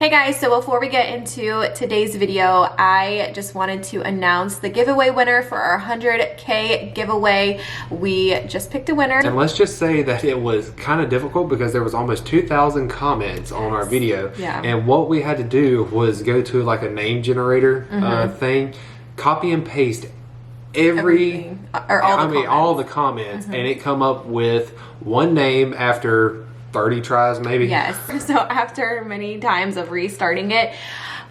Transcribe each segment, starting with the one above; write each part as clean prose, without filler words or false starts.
Hey guys, so before we get into today's video, I just wanted to announce the giveaway winner for our 100K giveaway. We just picked a winner. And let's just say that it was kind of difficult because there was almost 2,000 comments on our video. Yeah. And what we had to do was go to like a name generator thing, copy and paste all the comments, and it come up with one name after 30 tries maybe. Yes. So after many times of restarting it,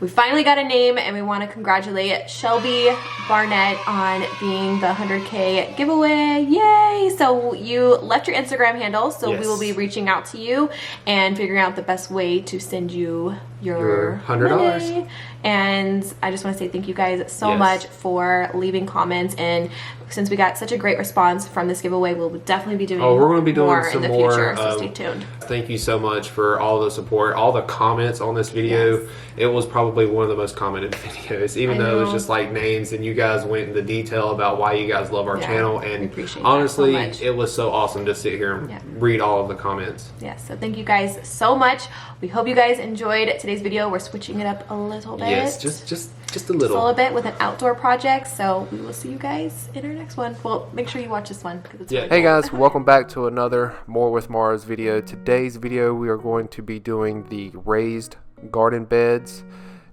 we finally got a name, and we want to congratulate Shelby Barnett on being the 100K giveaway. Yay! So you left your Instagram handle, so we will be reaching out to you and figuring out the best way to send you your $100. And I just want to say thank you guys so much for leaving comments, and since we got such a great response from this giveaway, we'll definitely be doing we're going to be doing more some in the more, future, so stay tuned. Thank you so much for all the support, all the comments on this video. Yes. It was probably one of the most commented videos, even though it was just like names, and you guys went into detail about why you guys love our channel. And honestly, it was so awesome to sit here and read all of the comments. Yes, so thank you guys so much. We hope you guys enjoyed today's video. We're switching it up a little bit. Yes, just a little. Just a little bit with an outdoor project. So we will see you guys in our next one. Well, make sure you watch this one because it's really Hey cool. guys, welcome back to another More with Morrows video. Today's video we are going to be doing the raised garden beds.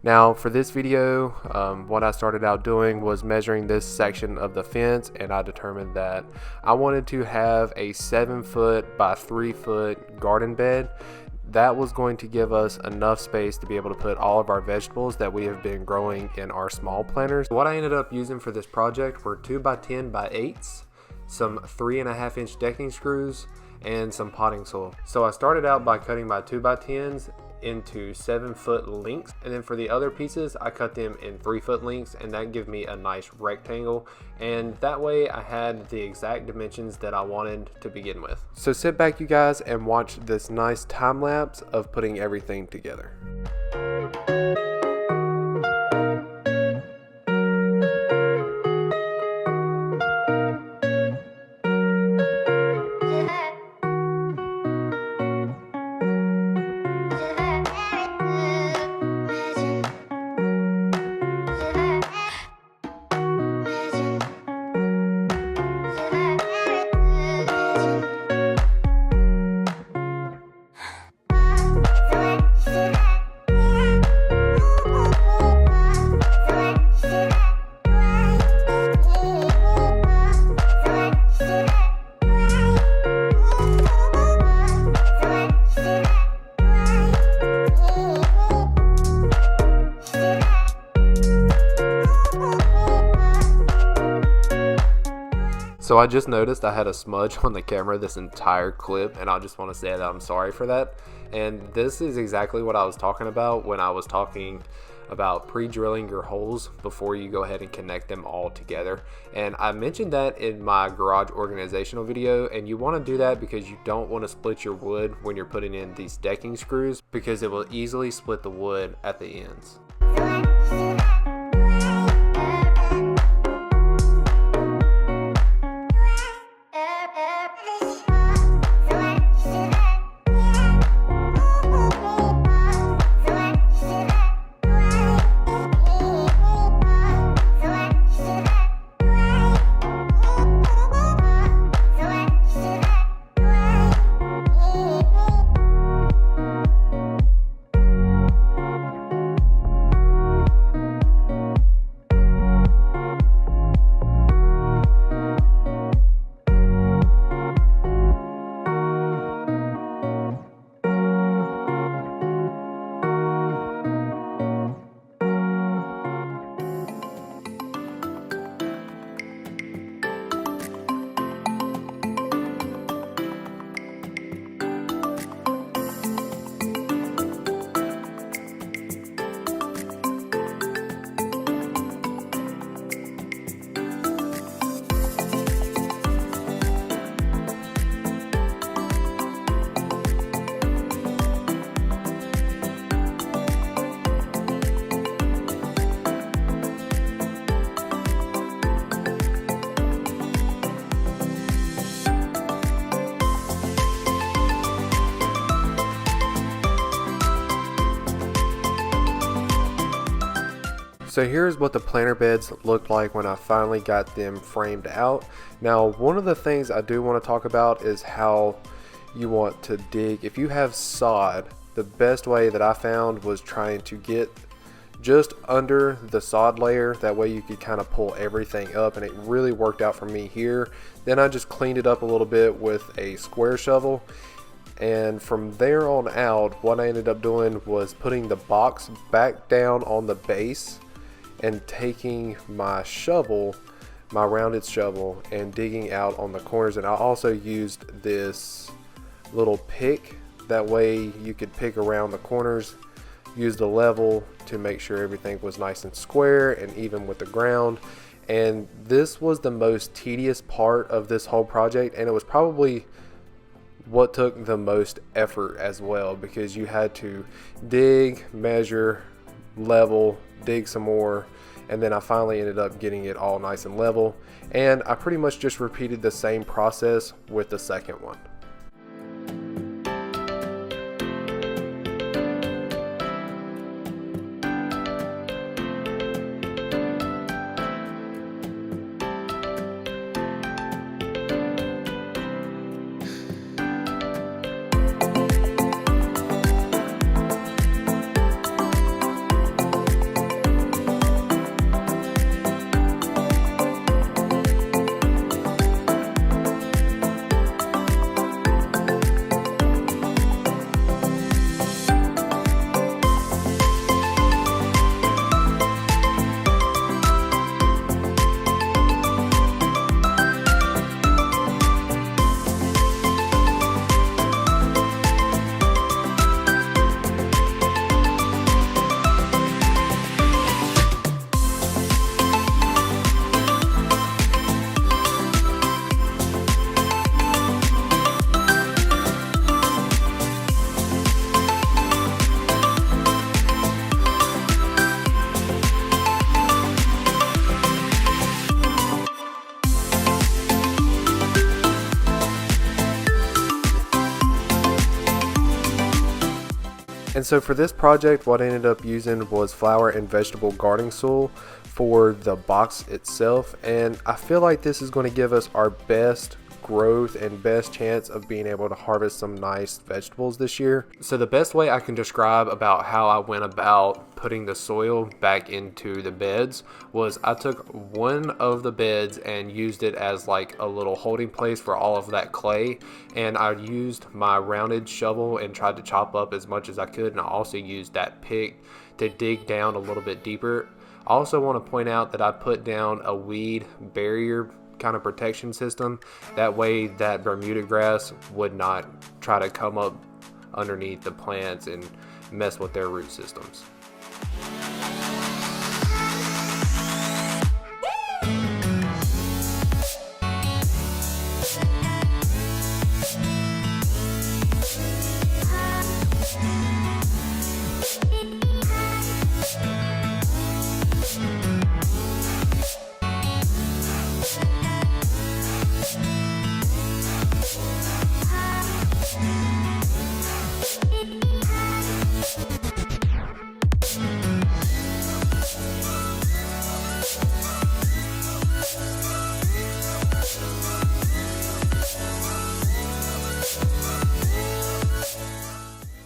Now for this video, what I started out doing was measuring this section of the fence, and I determined that I wanted to have a 7-foot by 3-foot garden bed. That was going to give us enough space to be able to put all of our vegetables that we have been growing in our small planters. What I ended up using for this project were 2x10 by 8s, some 3.5-inch decking screws, and some potting soil. So I started out by cutting my 2x10s into 7-foot lengths, and then for the other pieces I cut them in 3-foot lengths, and that gave me a nice rectangle, and that way I had the exact dimensions that I wanted to begin with. So sit back you guys and watch this nice time lapse of putting everything together. So I just noticed I had a smudge on the camera this entire clip, and I just want to say that I'm sorry for that. And this is exactly what I was talking about when I was talking about pre-drilling your holes before you go ahead and connect them all together. And I mentioned that in my garage organizational video, and you want to do that because you don't want to split your wood when you're putting in these decking screws, because it will easily split the wood at the ends. So here's what the planter beds looked like when I finally got them framed out. Now, one of the things I do want to talk about is how you want to dig. If you have sod, the best way that I found was trying to get just under the sod layer. That way you could kind of pull everything up, and it really worked out for me here. Then I just cleaned it up a little bit with a square shovel. And from there on out, what I ended up doing was putting the box back down on the base and taking my shovel, my rounded shovel, and digging out on the corners. And I also used this little pick. That way you could pick around the corners, use the level to make sure everything was nice and square and even with the ground. And this was the most tedious part of this whole project, and it was probably what took the most effort as well, because you had to dig, measure, level, dig some more, and then I finally ended up getting it all nice and level. And I pretty much just repeated the same process with the second one. And so for this project, what I ended up using was flower and vegetable gardening soil for the box itself. And I feel like this is going to give us our best growth and best chance of being able to harvest some nice vegetables this year. So the best way I can describe about how I went about putting the soil back into the beds was I took one of the beds and used it as like a little holding place for all of that clay, and I used my rounded shovel and tried to chop up as much as I could, and I also used that pick to dig down a little bit deeper. I also want to point out that I put down a weed barrier kind of protection system. That way that Bermuda grass would not try to come up underneath the plants and mess with their root systems.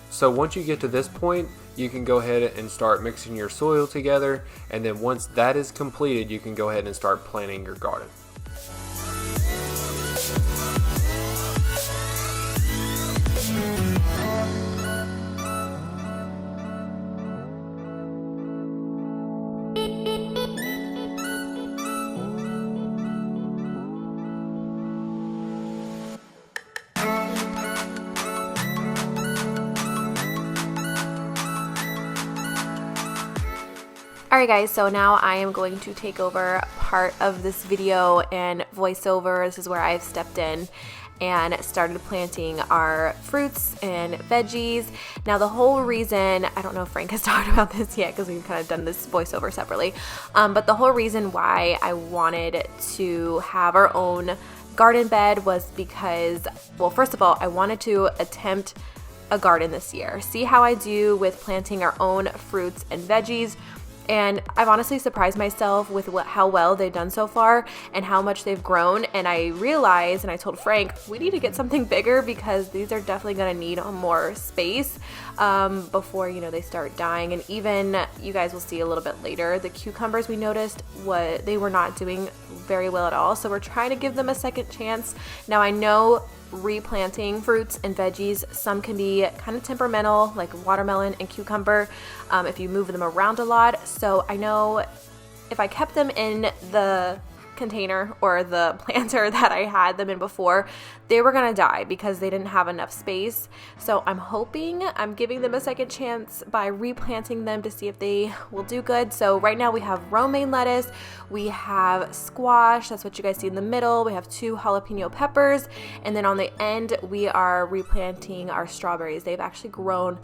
So once you get to this point, you can go ahead and start mixing your soil together, and then once that is completed, you can go ahead and start planting your garden. Alright guys, so now I am going to take over part of this video and voiceover. This is where I've stepped in and started planting our fruits and veggies. Now the whole reason, I don't know if Frank has talked about this yet because we've kind of done this voiceover separately, but the whole reason why I wanted to have our own garden bed was because, well, first of all, I wanted to attempt a garden this year, see how I do with planting our own fruits and veggies. And I've honestly surprised myself with how well they've done so far and how much they've grown. And I realized, and I told Frank, we need to get something bigger because these are definitely going to need more space before, you know, they start dying. And even, you guys will see a little bit later, the cucumbers we noticed they were not doing very well at all. So we're trying to give them a second chance. Now I know replanting fruits and veggies, some can be kind of temperamental, like watermelon and cucumber, if you move them around a lot. So I know if I kept them in the container or the planter that I had them in before, they were gonna die because they didn't have enough space. So I'm giving them a second chance by replanting them to see if they will do good. So right now we have romaine lettuce, we have squash, that's what you guys see in the middle, we have 2 jalapeno peppers, and then on the end we are replanting our strawberries. They've actually grown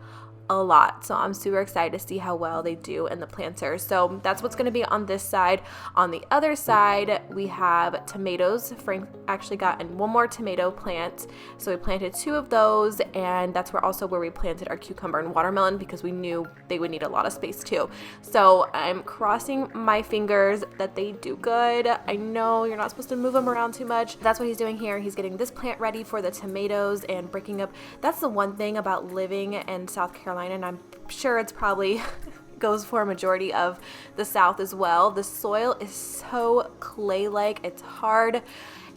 a lot, so I'm super excited to see how well they do in the planter. So that's what's going to be on this side. On the other side we have tomatoes. Frank actually got in one more tomato plant, so we planted 2 of those, and that's where we planted our cucumber and watermelon because we knew they would need a lot of space too. So I'm crossing my fingers that they do good. I know you're not supposed to move them around too much. That's what he's doing here. He's getting this plant ready for the tomatoes and breaking up. That's the one thing about living in South Carolina, and I'm sure it's probably goes for a majority of the South as well. The soil is so clay-like, it's hard,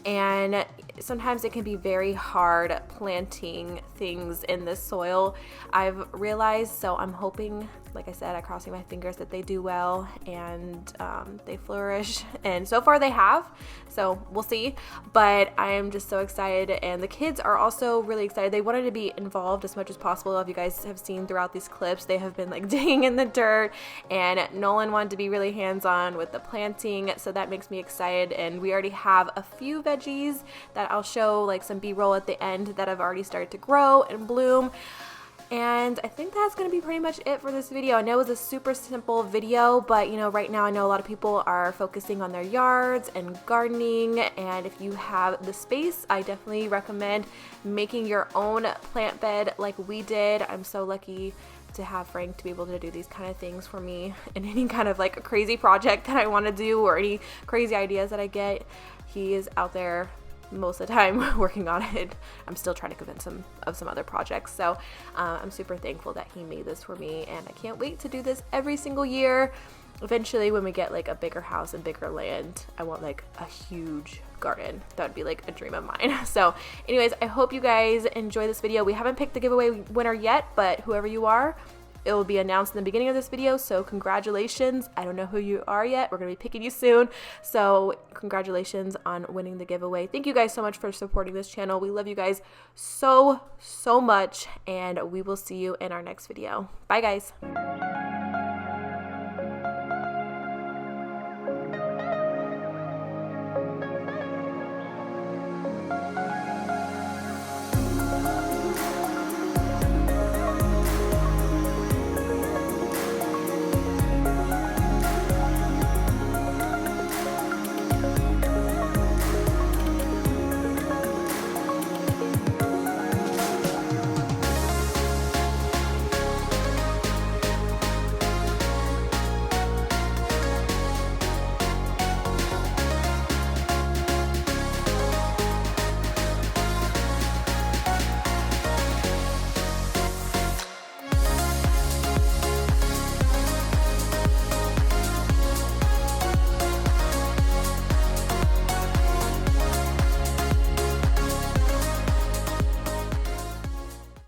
and sometimes it can be very hard planting things in this soil, I've realized. So I'm hoping, like I said, I'm crossing my fingers that they do well and they flourish, and so far they have, so we'll see. But I am just so excited, and the kids are also really excited. They wanted to be involved as much as possible. If you guys have seen throughout these clips, they have been like digging in the dirt, and Nolan wanted to be really hands-on with the planting, so that makes me excited. And we already have a few veggies that I'll show, like some b-roll at the end, that have already started to grow and bloom. And I think that's going to be pretty much it for this video. I know it was a super simple video, but you know, right now I know a lot of people are focusing on their yards and gardening, and if you have the space, I definitely recommend making your own plant bed like we did. I'm so lucky to have Frank to be able to do these kind of things for me in any kind of like a crazy project that I want to do or any crazy ideas that I get. He is out there most of the time working on it. I'm still trying to convince him of some other projects, so I'm super thankful that he made this for me, and I can't wait to do this every single year. Eventually, when we get like a bigger house and bigger land, I want like a huge garden. That would be like a dream of mine. So anyways, I hope you guys enjoy this video. We haven't picked the giveaway winner yet, but whoever you are, it will be announced in the beginning of this video, so congratulations. I don't know who you are yet. We're going to be picking you soon, so congratulations on winning the giveaway. Thank you guys so much for supporting this channel. We love you guys so much, and we will see you in our next video. Bye, guys.